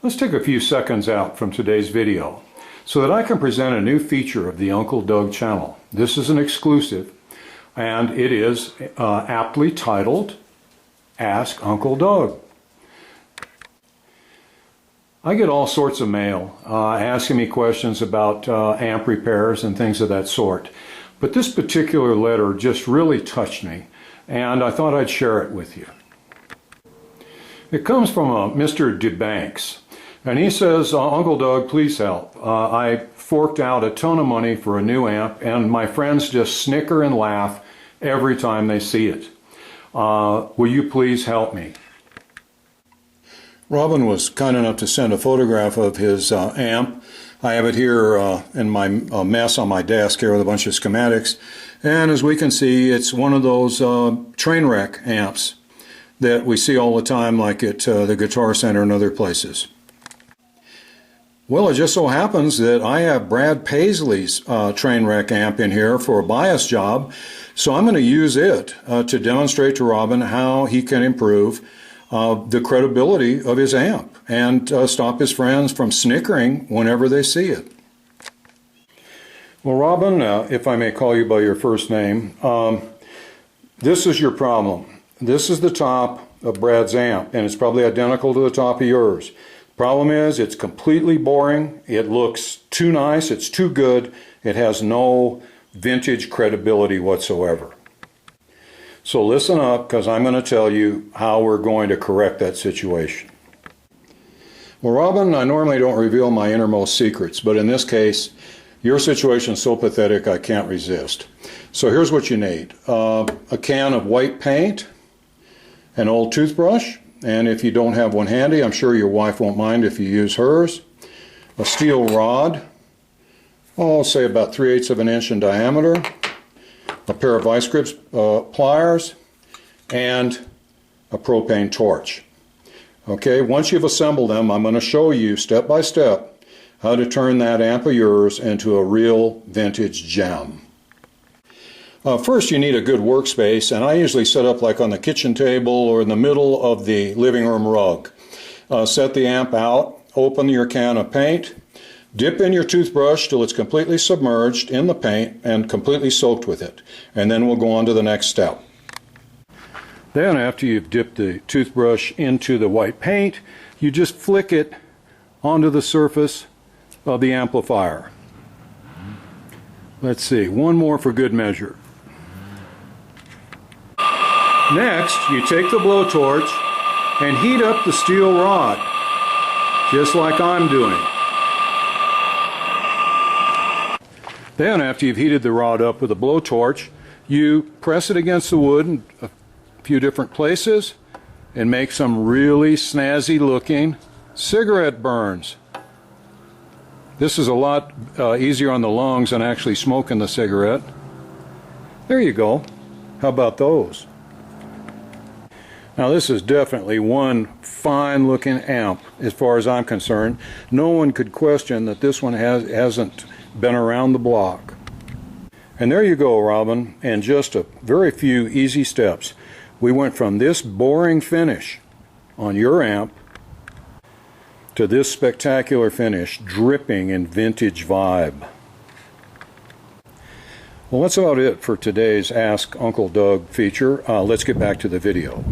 Let's take a few seconds out from today's video so that I can present a new feature of the Uncle Doug channel. This is an exclusive, and it is aptly titled Ask Uncle Doug. I get all sorts of mail asking me questions about amp repairs and things of that sort. But this particular letter just really touched me, and I thought I'd share it with you. It comes from Mr. DeBanks, and he says, Uncle Doug, please help. I forked out a ton of money for a new amp, and my friends just snicker and laugh every time they see it. Will you please help me? Robin was kind enough to send a photograph of his amp. I have it here in my mess on my desk here with a bunch of schematics. And as we can see, it's one of those train wreck amps that we see all the time, like at the Guitar Center and other places. Well, it just so happens that I have Brad Paisley's train wreck amp in here for a bias job, so I'm going to use it to demonstrate to Robin how he can improve the credibility of his amp and stop his friends from snickering whenever they see it. Well, Robin, if I may call you by your first name, this is your problem. This is the top of Brad's amp, and it's probably identical to the top of yours. Problem is, it's completely boring. It looks too nice. It's too good. It has no vintage credibility whatsoever. So listen up, because I'm going to tell you how we're going to correct that situation. Well, Robin, I normally don't reveal my innermost secrets, but in this case, your situation is so pathetic I can't resist. So here's what you need. A can of white paint, an old toothbrush, and if you don't have one handy, I'm sure your wife won't mind if you use hers, a steel rod, I'll say about 3/8 of an inch in diameter, a pair of vice grips pliers, and a propane torch. Okay, once you've assembled them, I'm going to show you step by step how to turn that amp of yours into a real vintage gem. First, you need a good workspace, and I usually set up like on the kitchen table or in the middle of the living room rug. Set the amp out, open your can of paint, dip in your toothbrush till it's completely submerged in the paint and completely soaked with it, and then we'll go on to the next step. Then, after you've dipped the toothbrush into the white paint, you just flick it onto the surface of the amplifier. Let's see, one more for good measure. Next, you take the blowtorch and heat up the steel rod, just like I'm doing. Then, after you've heated the rod up with a blowtorch, you press it against the wood in a few different places and make some really snazzy looking cigarette burns. This is a lot easier on the lungs than actually smoking the cigarette. There you go. How about those? Now, this is definitely one fine looking amp as far as I'm concerned. No one could question that this one hasn't been around the block. And there you go, Robin, in just a very few easy steps. We went from this boring finish on your amp to this spectacular finish dripping in vintage vibe. Well, that's about it for today's Ask Uncle Doug feature. Let's get back to the video.